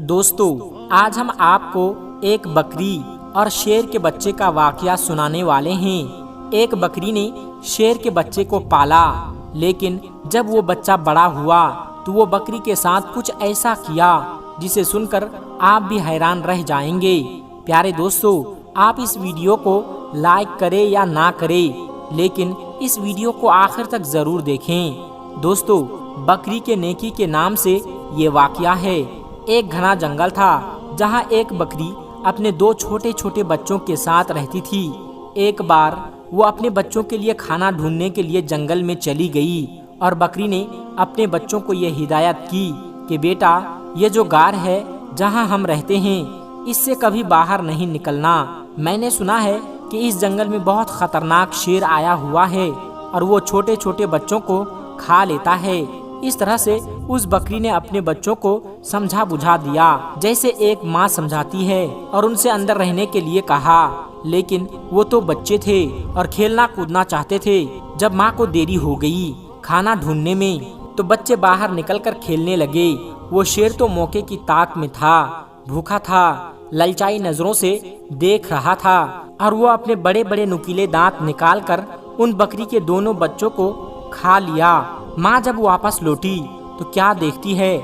دوستو، آج ہم آپ کو ایک بکری اور شیر کے بچے کا واقعہ سنانے والے ہیں۔ ایک بکری نے شیر کے بچے کو پالا، لیکن جب وہ بچہ بڑا ہوا تو وہ بکری کے ساتھ کچھ ایسا کیا جسے سن کر آپ بھی حیران رہ جائیں گے۔ پیارے دوستو، آپ اس ویڈیو کو لائک کریں یا نہ کریں، لیکن اس ویڈیو کو آخر تک ضرور دیکھیں۔ دوستو، بکری کے نیکی کے نام سے یہ واقعہ ہے۔ ایک گھنا جنگل تھا جہاں ایک بکری اپنے دو چھوٹے چھوٹے بچوں کے ساتھ رہتی تھی۔ ایک بار وہ اپنے بچوں کے لیے کھانا ڈھونڈنے کے لیے جنگل میں چلی گئی اور بکری نے اپنے بچوں کو یہ ہدایت کی کہ بیٹا، یہ جو غار ہے جہاں ہم رہتے ہیں، اس سے کبھی باہر نہیں نکلنا۔ میں نے سنا ہے کہ اس جنگل میں بہت خطرناک شیر آیا ہوا ہے اور وہ چھوٹے چھوٹے بچوں کو کھا لیتا ہے۔ اس طرح سے اس بکری نے اپنے بچوں کو سمجھا بجھا دیا جیسے ایک ماں سمجھاتی ہے، اور ان سے اندر رہنے کے لیے کہا، لیکن وہ تو بچے تھے اور کھیلنا کودنا چاہتے تھے۔ جب ماں کو دیری ہو گئی کھانا ڈھونڈنے میں تو بچے باہر نکل کر کھیلنے لگے۔ وہ شیر تو موقع کی طاق میں تھا، بھوکا تھا، للچائی نظروں سے دیکھ رہا تھا، اور وہ اپنے بڑے بڑے نکیلے دانت نکال کر ان بکری کے دونوں بچوں کو کھا لیا۔ ماں جب واپس لوٹی تو کیا دیکھتی ہے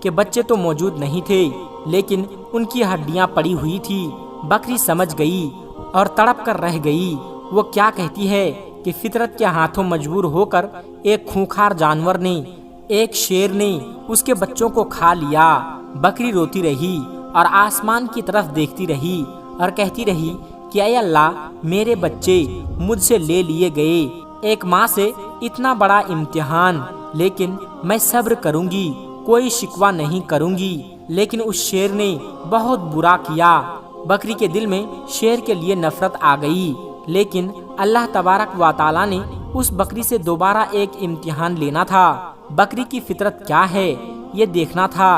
کہ بچے تو موجود نہیں تھے، لیکن ان کی ہڈیاں پڑی ہوئی تھی۔ بکری سمجھ گئی اور تڑپ کر رہ گئی۔ وہ کیا کہتی ہے کہ فطرت کے ہاتھوں مجبور ہو کر ایک خونخوار جانور نے، ایک شیر نے اس کے بچوں کو کھا لیا۔ بکری روتی رہی اور آسمان کی طرف دیکھتی رہی اور کہتی رہی کہ اے اللہ، میرے بچے مجھ سے لے لیے گئے۔ ایک ماں سے اتنا بڑا امتحان، لیکن میں صبر کروں گی، کوئی شکوہ نہیں کروں گی۔ لیکن اس شیر نے بہت برا کیا۔ بکری کے دل میں شیر کے لیے نفرت آ گئی، لیکن اللہ تبارک و تعالیٰ نے اس بکری سے دوبارہ ایک امتحان لینا تھا۔ بکری کی فطرت کیا ہے یہ دیکھنا تھا۔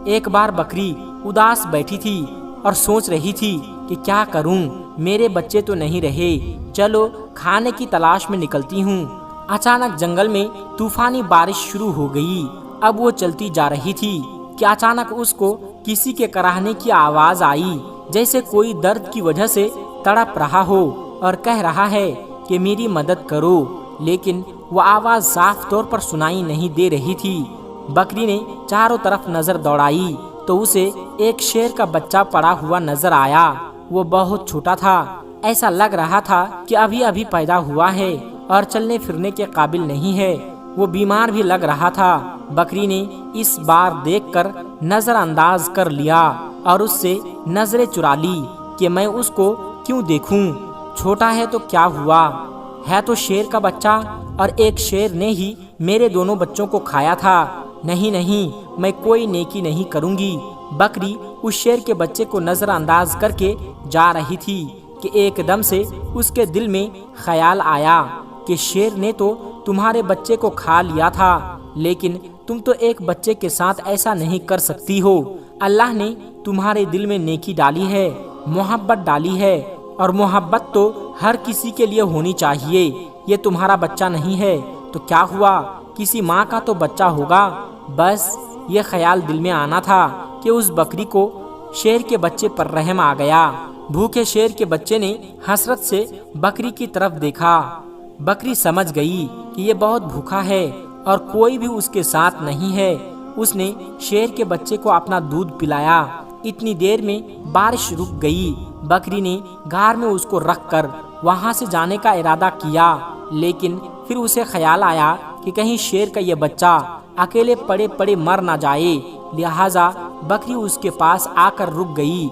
ایک بار بکری اداس بیٹھی تھی اور سوچ رہی تھی کہ کیا کروں، میرے بچے تو نہیں رہے، چلو کھانے کی تلاش میں نکلتی ہوں۔ اچانک جنگل میں طوفانی بارش شروع ہو گئی۔ اب وہ چلتی جا رہی تھی کہ اچانک اس کو کسی کے کراہنے کی آواز آئی، جیسے کوئی درد کی وجہ سے تڑپ رہا ہو اور کہہ رہا ہے کہ میری مدد کرو، لیکن وہ آواز صاف طور پر سنائی نہیں دے رہی تھی۔ بکری نے چاروں طرف نظر دوڑائی تو اسے ایک شیر کا بچہ پڑا ہوا نظر آیا۔ وہ بہت چھوٹا تھا، ایسا لگ رہا تھا کہ ابھی ابھی پیدا ہوا ہے اور چلنے پھرنے کے قابل نہیں ہے۔ وہ بیمار بھی لگ رہا تھا۔ بکری نے اس بار دیکھ کر نظر انداز کر لیا اور اس سے نظریں چرا لی کہ میں اس کو کیوں دیکھوں، چھوٹا ہے تو کیا ہوا، ہے تو شیر کا بچہ، اور ایک شیر نے ہی میرے دونوں بچوں کو کھایا تھا۔ نہیں نہیں، میں کوئی نیکی نہیں کروں گی۔ بکری اس شیر کے بچے کو نظر انداز کر کے جا رہی تھی کہ ایک دم سے اس کے دل میں خیال آیا کہ شیر نے تو تمہارے بچے کو کھا لیا تھا، لیکن تم تو ایک بچے کے ساتھ ایسا نہیں کر سکتی ہو۔ اللہ نے تمہارے دل میں نیکی ڈالی ہے، محبت ڈالی ہے، اور محبت تو ہر کسی کے لیے ہونی چاہیے۔ یہ تمہارا بچہ نہیں ہے تو کیا ہوا، کسی ماں کا تو بچہ ہوگا۔ بس یہ خیال دل میں آنا تھا کہ اس بکری کو شیر کے بچے پر رحم آ گیا۔ بھوکے شیر کے بچے نے حسرت سے بکری کی طرف دیکھا۔ بکری سمجھ گئی کہ یہ بہت بھوکا ہے اور کوئی بھی اس کے ساتھ نہیں ہے۔ اس نے شیر کے بچے کو اپنا دودھ پلایا۔ اتنی دیر میں بارش رک گئی۔ بکری نے غار میں اس کو رکھ کر وہاں سے جانے کا ارادہ کیا، لیکن پھر اسے خیال آیا کہ کہیں شیر کا یہ بچہ اکیلے پڑے پڑے مر نہ جائے، لہٰذا بکری اس کے پاس آ کر رک گئی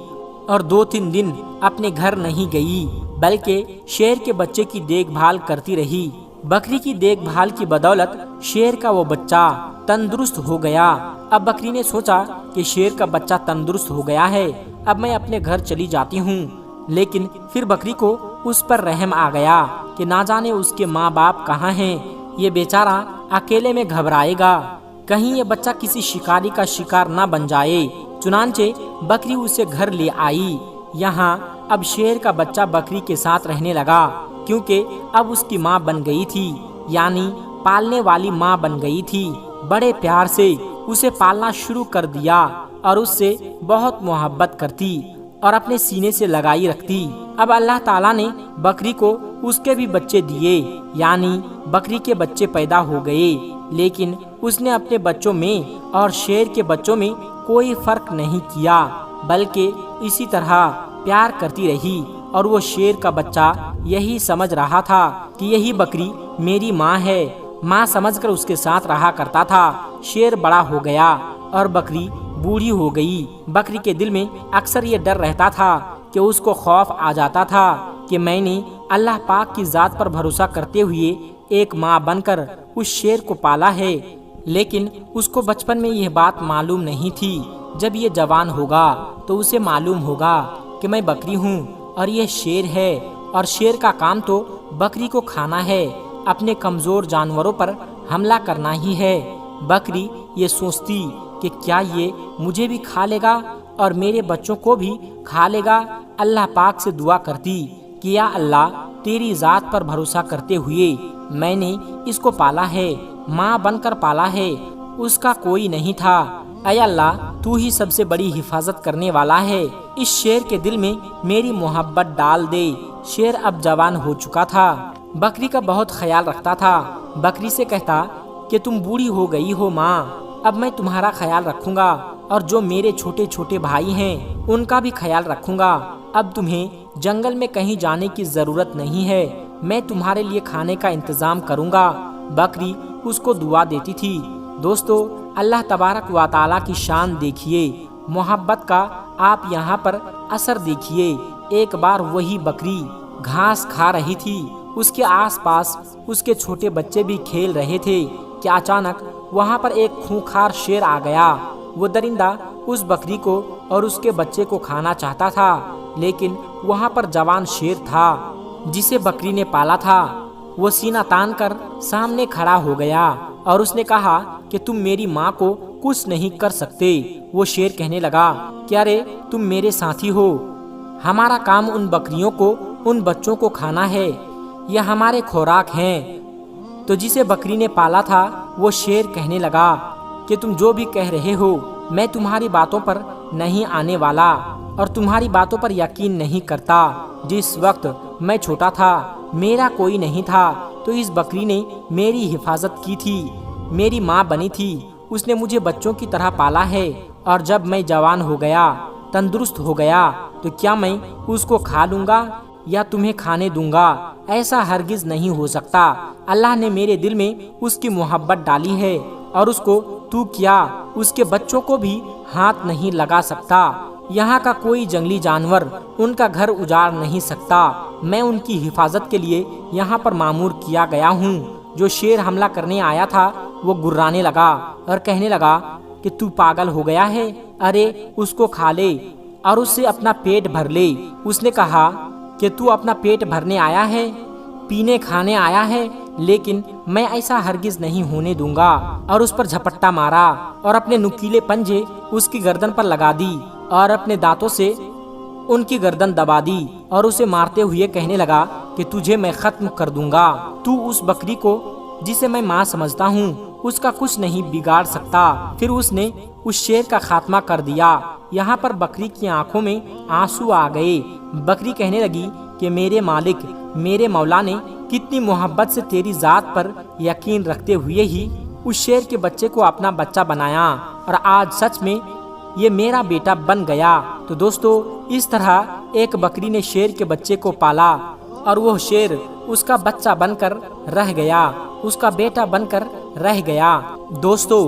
اور 2-3 دن اپنے گھر نہیں گئی، بلکہ شیر کے بچے کی دیکھ بھال کرتی رہی۔ بکری کی دیکھ بھال کی بدولت شیر کا وہ بچہ تندرست ہو گیا۔ اب بکری نے سوچا کہ شیر کا بچہ تندرست ہو گیا ہے، اب میں اپنے گھر چلی جاتی ہوں۔ لیکن پھر بکری کو اس پر رحم آ گیا کہ نہ جانے اس کے ماں باپ کہاں ہیں، یہ بیچارہ اکیلے میں گھبرائے گا، کہیں یہ بچہ کسی شکاری کا شکار نہ بن جائے۔ چنانچہ بکری اسے گھر لے آئی۔ یہاں اب شیر کا بچہ بکری کے ساتھ رہنے لگا، کیونکہ اب اس کی ماں بن گئی تھی، یعنی پالنے والی ماں بن گئی تھی۔ بڑے پیار سے اسے پالنا شروع کر دیا۔ اور اس سے بہت محبت کرتی اور اپنے سینے سے لگائی رکھتی۔ اب اللہ تعالیٰ نے بکری کو اس کے بھی بچے دیے، یعنی بکری کے بچے پیدا ہو گئے، لیکن اس نے اپنے بچوں میں اور شیر کے بچوں میں کوئی فرق نہیں کیا، بلکہ اسی طرح پیار کرتی رہی۔ اور وہ شیر کا بچہ یہی سمجھ رہا تھا کہ یہی بکری میری ماں ہے، ماں سمجھ کر اس کے ساتھ رہا کرتا تھا۔ شیر بڑا ہو گیا اور بکری بوڑھی ہو گئی۔ بکری کے دل میں اکثر یہ ڈر رہتا تھا کہ اس کو خوف آ جاتا تھا کہ میں نے اللہ پاک کی ذات پر بھروسہ کرتے ہوئے ایک ماں بن کر اس شیر کو پالا ہے، لیکن اس کو بچپن میں یہ بات معلوم نہیں تھی۔ جب یہ جوان ہوگا تو اسے معلوم ہوگا کہ میں بکری ہوں اور یہ شیر ہے، اور شیر کا کام تو بکری کو کھانا ہے، اپنے کمزور جانوروں پر حملہ کرنا ہی ہے۔ بکری یہ سوچتی کہ کیا یہ مجھے بھی کھا لے گا اور میرے بچوں کو بھی کھا لے گا۔ اللہ پاک سے دعا کرتی کہ یا اللہ، تیری ذات پر بھروسہ کرتے ہوئے میں نے اس کو پالا ہے، ماں بن کر پالا ہے، اس کا کوئی نہیں تھا۔ اے اللہ، تو ہی سب سے بڑی حفاظت کرنے والا ہے، اس شیر کے دل میں میری محبت ڈال دے۔ شیر اب جوان ہو چکا تھا، بکری کا بہت خیال رکھتا تھا۔ بکری سے کہتا کہ تم بوڑھی ہو گئی ہو ماں، اب میں تمہارا خیال رکھوں گا، اور جو میرے چھوٹے چھوٹے بھائی ہیں ان کا بھی خیال رکھوں گا۔ اب تمہیں جنگل میں کہیں جانے کی ضرورت نہیں ہے، میں تمہارے لیے کھانے کا انتظام کروں گا۔ بکری اس کو دعا دیتی تھی۔ دوستو، اللہ تبارک و تعالیٰ کی شان دیکھیے، محبت کا آپ یہاں پر اثر دیکھیے۔ ایک بار وہی بکری گھاس کھا رہی تھی، اس کے آس پاس اس کے چھوٹے بچے بھی کھیل رہے تھے کہ اچانک وہاں پر ایک خونخوار شیر آ گیا۔ وہ درندہ اس بکری کو اور اس کے بچے کو کھانا چاہتا تھا، لیکن وہاں پر جوان شیر تھا جسے بکری نے پالا تھا۔ وہ سینہ تان کر سامنے کھڑا ہو گیا اور اس نے کہا کہ تم میری ماں کو کچھ نہیں کر سکتے۔ وہ شیر کہنے لگا کہ ارے تم میرے ساتھی ہو، ہمارا کام ان بکریوں کو، ان بچوں کو کھانا ہے، یہ ہمارے خوراک ہیں۔ تو جسے بکری نے پالا تھا وہ شیر کہنے لگا کہ تم جو بھی کہہ رہے ہو میں تمہاری باتوں پر نہیں آنے والا اور تمہاری باتوں پر یقین نہیں کرتا۔ جس وقت میں چھوٹا تھا، میرا کوئی نہیں تھا، تو اس بکری نے میری حفاظت کی تھی، میری ماں بنی تھی، اس نے مجھے بچوں کی طرح پالا ہے، اور جب میں جوان ہو گیا، تندرست ہو گیا، تو کیا میں اس کو کھا لوں گا یا تمہیں کھانے دوں گا؟ ایسا ہرگز نہیں ہو سکتا۔ اللہ نے میرے دل میں اس کی محبت ڈالی ہے، اور اس کو تو کیا اس کے بچوں کو بھی ہاتھ نہیں لگا سکتا۔ یہاں کا کوئی جنگلی جانور ان کا گھر اجاڑ نہیں سکتا۔ میں ان کی حفاظت کے لیے یہاں پر مامور کیا گیا ہوں۔ جو شیر حملہ کرنے آیا تھا وہ گرانے لگا اور کہنے لگا کہ تو پاگل ہو گیا ہے، ارے اس کو کھا لے اور اس سے اپنا پیٹ بھر لے۔ اس نے کہا کہ تو اپنا پیٹ بھرنے آیا ہے، پینے کھانے آیا ہے، لیکن میں ایسا ہرگز نہیں ہونے دوں گا۔ اور اس پر جھپٹا مارا اور اپنے نکیلے پنجے اس کی گردن پر لگا دی اور اپنے دانتوں سے ان کی گردن دبا دی اور اسے مارتے ہوئے کہنے لگا کہ تجھے میں ختم کر دوں گا۔ تو اس بکری کو جسے میں ماں سمجھتا ہوں اس کا کچھ نہیں بگاڑ سکتا۔ پھر اس نے اس شیر کا خاتمہ کر دیا۔ یہاں پر بکری کی آنکھوں میں آنسو آ گئے۔ بکری کہنے لگی کہ میرے مالک، میرے مولا نے کتنی محبت سے تیری ذات پر یقین رکھتے ہوئے ہی اس شیر کے بچے کو اپنا بچہ بنایا، اور آج سچ میں یہ میرا بیٹا بن گیا۔ تو دوستو، اس طرح ایک بکری نے شیر کے بچے کو پالا، اور وہ شیر اس کا بچہ بن کر رہ گیا، اس کا بیٹا بن کر رہ گیا۔ دوستو،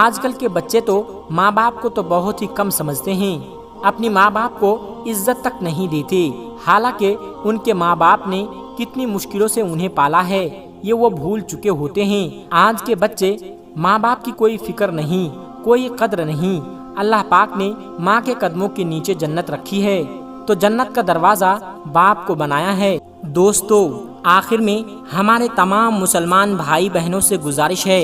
آج کل کے بچے تو ماں باپ کو تو بہت ہی کم سمجھتے ہیں، اپنی ماں باپ کو عزت تک نہیں دیتے، حالانکہ ان کے ماں باپ نے کتنی مشکلوں سے انہیں پالا ہے، یہ وہ بھول چکے ہوتے ہیں۔ آج کے بچے ماں باپ کی کوئی فکر نہیں، کوئی قدر نہیں۔ اللہ پاک نے ماں کے قدموں کے نیچے جنت رکھی ہے، تو جنت کا دروازہ باپ کو بنایا ہے۔ دوستو، آخر میں ہمارے تمام مسلمان بھائی بہنوں سے گزارش ہے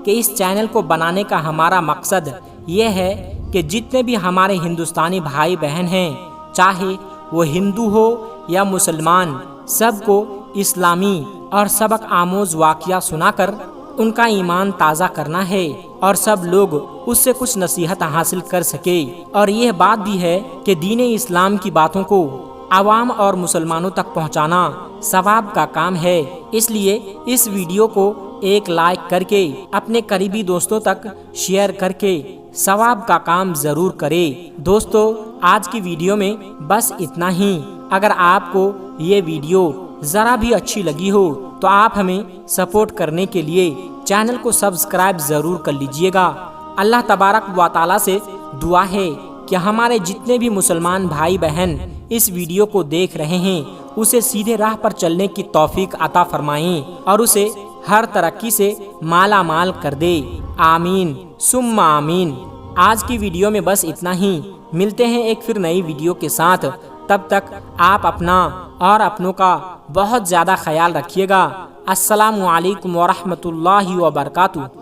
کہ اس چینل کو بنانے کا ہمارا مقصد یہ ہے کہ جتنے بھی ہمارے ہندوستانی بھائی بہن ہیں، چاہے وہ ہندو ہو یا مسلمان، سب کو اسلامی اور سبق آموز واقعہ سنا کر ان کا ایمان تازہ کرنا ہے اور سب لوگ اس سے کچھ نصیحت حاصل کر سکے۔ اور یہ بات بھی ہے کہ دین اسلام کی باتوں کو عوام اور مسلمانوں تک پہنچانا ثواب کا کام ہے، اس لیے اس ویڈیو کو ایک لائک کر کے اپنے قریبی دوستوں تک شیئر کر کے ثواب کا کام ضرور کرے۔ دوستو، آج کی ویڈیو میں بس اتنا ہی۔ اگر آپ کو یہ ویڈیو ذرا بھی اچھی لگی ہو تو آپ ہمیں سپورٹ کرنے کے لیے چینل کو سبسکرائب ضرور کر لیجئے گا۔ اللہ تبارک و تعالی سے دعا ہے کہ ہمارے جتنے بھی مسلمان بھائی بہن اس ویڈیو کو دیکھ رہے ہیں اسے سیدھے راہ پر چلنے کی توفیق عطا فرمائیں اور اسے ہر ترقی سے مالا مال کر دے۔ آمین ثم آمین۔ آج کی ویڈیو میں بس اتنا ہی۔ ملتے ہیں ایک پھر نئی ویڈیو کے ساتھ، تب تک آپ اپنا اور اپنوں کا بہت زیادہ خیال رکھیے گا۔ السلام علیکم ورحمۃ اللہ وبرکاتہ۔